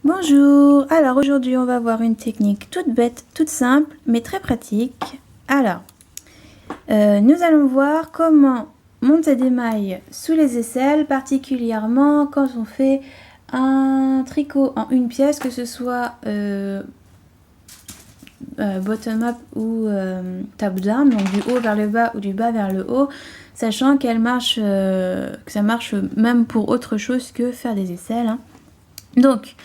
Bonjour, alors aujourd'hui on va voir une technique toute bête, toute simple, mais très pratique. Alors, nous allons voir comment monter des mailles sous les aisselles, particulièrement quand on fait un tricot en une pièce, que ce soit bottom-up ou top-down, donc du haut vers le bas ou du bas vers le haut, sachant que ça marche même pour autre chose que faire des aisselles, hein. Donc,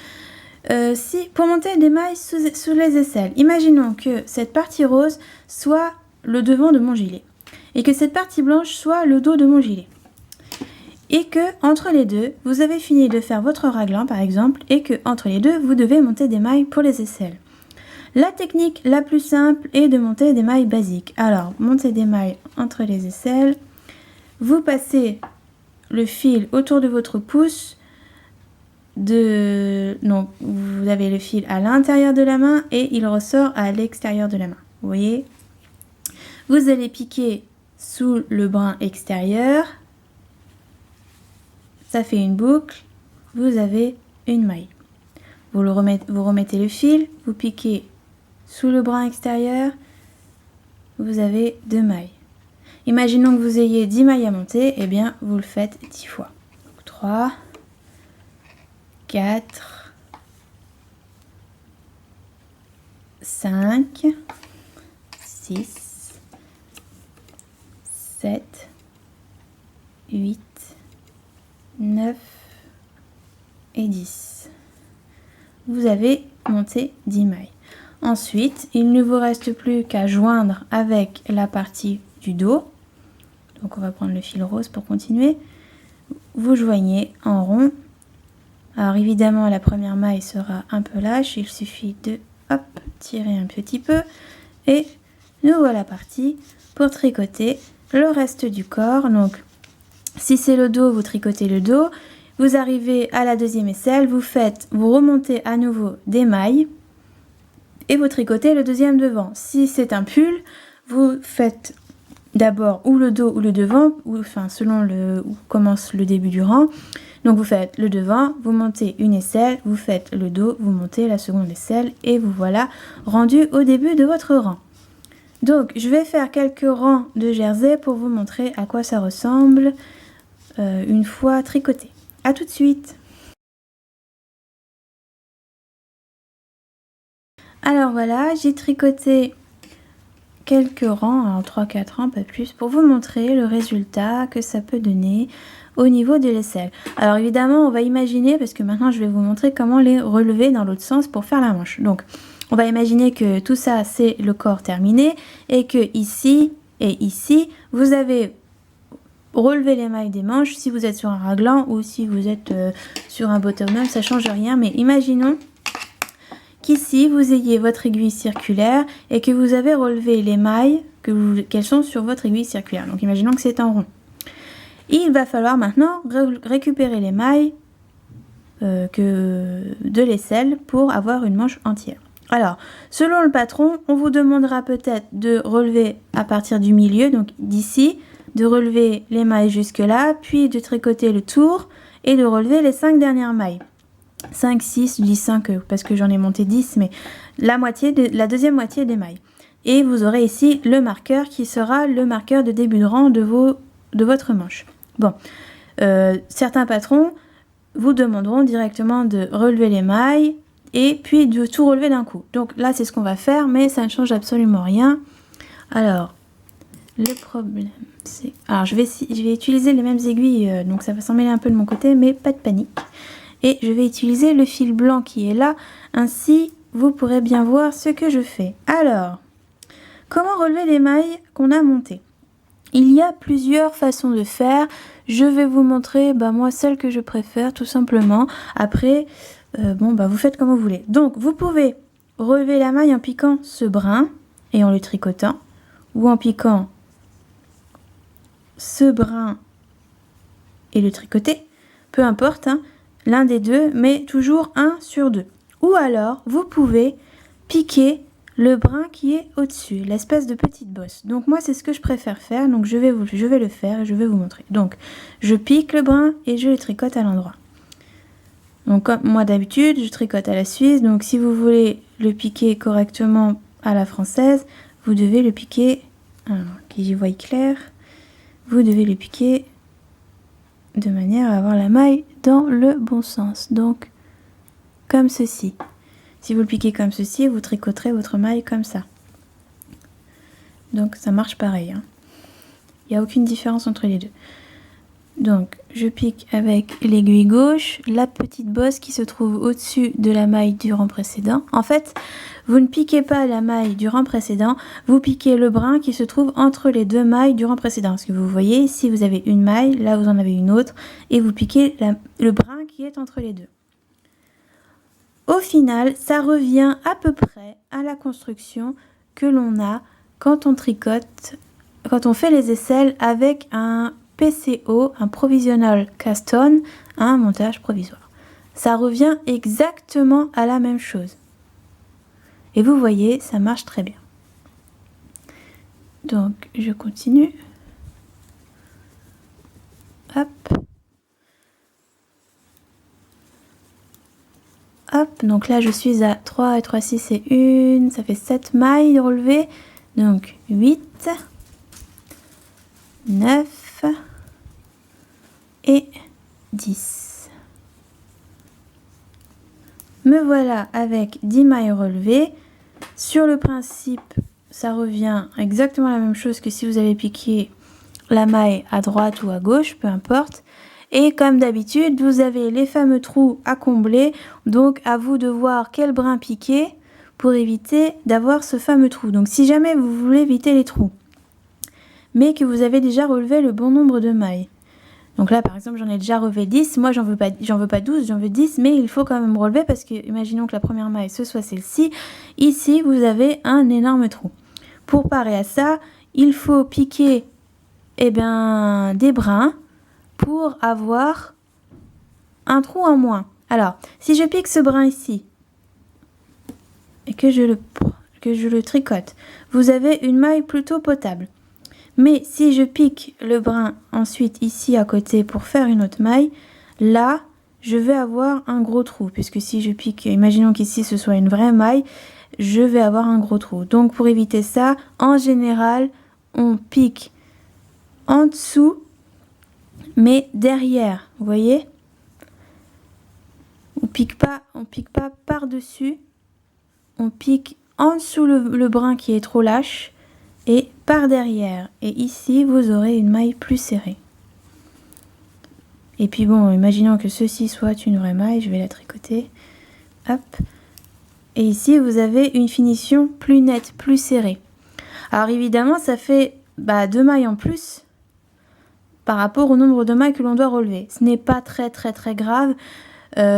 pour monter des mailles sous les aisselles, imaginons que cette partie rose soit le devant de mon gilet et que cette partie blanche soit le dos de mon gilet. Et que entre les deux, vous avez fini de faire votre raglan par exemple et que entre les deux, vous devez monter des mailles pour les aisselles. La technique la plus simple est de monter des mailles basiques. Alors, montez des mailles entre les aisselles, vous passez le fil autour de votre pouce. Donc, vous avez le fil à l'intérieur de la main et il ressort à l'extérieur de la main. Vous voyez? Vous allez piquer sous le brin extérieur. Ça fait une boucle. Vous avez une maille. Vous remettez le fil. Vous piquez sous le brin extérieur. Vous avez 2 mailles. Imaginons que vous ayez 10 mailles à monter. Eh bien, vous le faites 10 fois. Donc, 3... 4, 5, 6, 7, 8, 9 et 10. Vous avez monté 10 mailles. Ensuite, il ne vous reste plus qu'à joindre avec la partie du dos. Donc on va prendre le fil rose pour continuer. Vous joignez en rond. Alors évidemment la première maille sera un peu lâche, il suffit de tirer un petit peu et nous voilà partis pour tricoter le reste du corps. Donc si c'est le dos, vous tricotez le dos, vous arrivez à la deuxième aisselle, vous remontez à nouveau des mailles et vous tricotez le deuxième devant. Si c'est un pull, vous faites d'abord ou le dos ou le devant, selon où commence le début du rang. Donc vous faites le devant, vous montez une aisselle, vous faites le dos, vous montez la seconde aisselle et vous voilà rendu au début de votre rang. Donc je vais faire quelques rangs de jersey pour vous montrer à quoi ça ressemble une fois tricoté. A tout de suite. Alors voilà, j'ai tricoté quelques rangs, alors 3-4 rangs, pas plus, pour vous montrer le résultat que ça peut donner au niveau de l'aisselle. Alors évidemment, on va imaginer, parce que maintenant je vais vous montrer comment les relever dans l'autre sens pour faire la manche. Donc, on va imaginer que tout ça, c'est le corps terminé, et que ici et ici, vous avez relevé les mailles des manches, si vous êtes sur un raglan ou si vous êtes sur un bottom-up, ça change rien, mais imaginons qu'ici vous ayez votre aiguille circulaire et que vous avez relevé les mailles qu'elles sont sur votre aiguille circulaire. Donc imaginons que c'est en rond. Il va falloir maintenant récupérer les mailles de l'aisselle pour avoir une manche entière. Alors, selon le patron, on vous demandera peut-être de relever à partir du milieu, donc d'ici, de relever les mailles jusque là, puis de tricoter le tour et de relever les 5 dernières mailles. 5, 6, je dis 5 parce que j'en ai monté 10, mais la deuxième moitié des mailles. Et vous aurez ici le marqueur qui sera le marqueur de début de rang de votre manche. Bon, certains patrons vous demanderont directement de relever les mailles et puis de tout relever d'un coup. Donc là, c'est ce qu'on va faire, mais ça ne change absolument rien. Alors, le problème, c'est... Alors, je vais utiliser les mêmes aiguilles, donc ça va s'en mêler un peu de mon côté, mais pas de panique. Et je vais utiliser le fil blanc qui est là, ainsi vous pourrez bien voir ce que je fais. Alors, comment relever les mailles qu'on a montées? Il y a plusieurs façons de faire. Je vais vous montrer, moi, celle que je préfère, tout simplement. Après, vous faites comme vous voulez. Donc, vous pouvez relever la maille en piquant ce brin et en le tricotant, ou en piquant ce brin et le tricoter. Peu importe, hein, l'un des deux, mais toujours 1 sur 2. Ou alors, vous pouvez piquer le brin qui est au-dessus, l'espèce de petite bosse. Donc moi, c'est ce que je préfère faire, donc je vais le faire et je vais vous montrer. Donc, je pique le brin et je le tricote à l'endroit. Donc comme moi d'habitude, je tricote à la suisse. Donc si vous voulez le piquer correctement à la française, vous devez le piquer, alors que j'y vois clair, vous devez le piquer de manière à avoir la maille dans le bon sens. Donc comme ceci. Si vous le piquez comme ceci, vous tricoterez votre maille comme ça. Donc ça marche pareil, hein. Il n'y a aucune différence entre les deux. Donc je pique avec l'aiguille gauche la petite bosse qui se trouve au-dessus de la maille du rang précédent. En fait, vous ne piquez pas la maille du rang précédent, vous piquez le brin qui se trouve entre les deux mailles du rang précédent. Parce que vous voyez, ici vous avez une maille, là vous en avez une autre, et vous piquez le brin qui est entre les deux. Au final, ça revient à peu près à la construction que l'on a quand on tricote, quand on fait les aisselles avec un PCO, un Provisional Cast-On, un montage provisoire. Ça revient exactement à la même chose. Et vous voyez, ça marche très bien. Donc, je continue. Hop. Hop, donc là je suis à 3 et 3, 6 et 1, ça fait 7 mailles de relevé. Donc 8, 9 et 10. Me voilà avec 10 mailles relevées. Sur le principe, ça revient exactement la même chose que si vous avez piqué la maille à droite ou à gauche, peu importe. Et comme d'habitude, vous avez les fameux trous à combler. Donc à vous de voir quel brin piquer pour éviter d'avoir ce fameux trou. Donc si jamais vous voulez éviter les trous, mais que vous avez déjà relevé le bon nombre de mailles. Donc là par exemple j'en ai déjà relevé 10, moi j'en veux pas 12, j'en veux 10, mais il faut quand même relever parce que imaginons que la première maille ce soit celle-ci, ici vous avez un énorme trou. Pour parer à ça, il faut piquer des brins pour avoir un trou en moins. Alors si je pique ce brin ici et que je le tricote, vous avez une maille plutôt potable. Mais si je pique le brin ensuite ici à côté pour faire une autre maille, là, je vais avoir un gros trou. Puisque si je pique, imaginons qu'ici ce soit une vraie maille, je vais avoir un gros trou. Donc pour éviter ça, en général, on pique en dessous, mais derrière. Vous voyez ? On pique pas par-dessus. On pique en dessous le brin qui est trop lâche. Et par derrière. Et ici, vous aurez une maille plus serrée. Et puis bon, imaginons que ceci soit une vraie maille, je vais la tricoter. Hop. Et ici, vous avez une finition plus nette, plus serrée. Alors évidemment, ça fait 2 mailles en plus par rapport au nombre de mailles que l'on doit relever. Ce n'est pas très grave.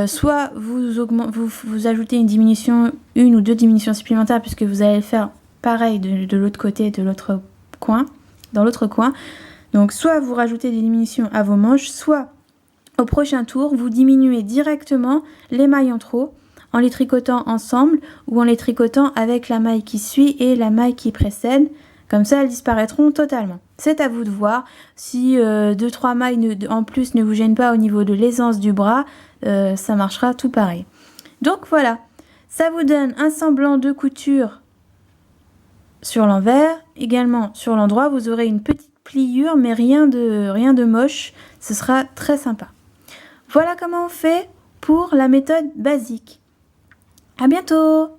Soit vous ajoutez une diminution, une ou deux diminutions supplémentaires puisque vous allez le faire pareil de l'autre côté, dans l'autre coin. Donc soit vous rajoutez des diminutions à vos manches, soit au prochain tour, vous diminuez directement les mailles en trop en les tricotant ensemble ou en les tricotant avec la maille qui suit et la maille qui précède. Comme ça, elles disparaîtront totalement. C'est à vous de voir. Si 2-3 mailles en plus ne vous gênent pas au niveau de l'aisance du bras, ça marchera tout pareil. Donc voilà, ça vous donne un semblant de couture sur l'envers. Également sur l'endroit, vous aurez une petite pliure, mais rien de moche. Ce sera très sympa. Voilà comment on fait pour la méthode basique. À bientôt!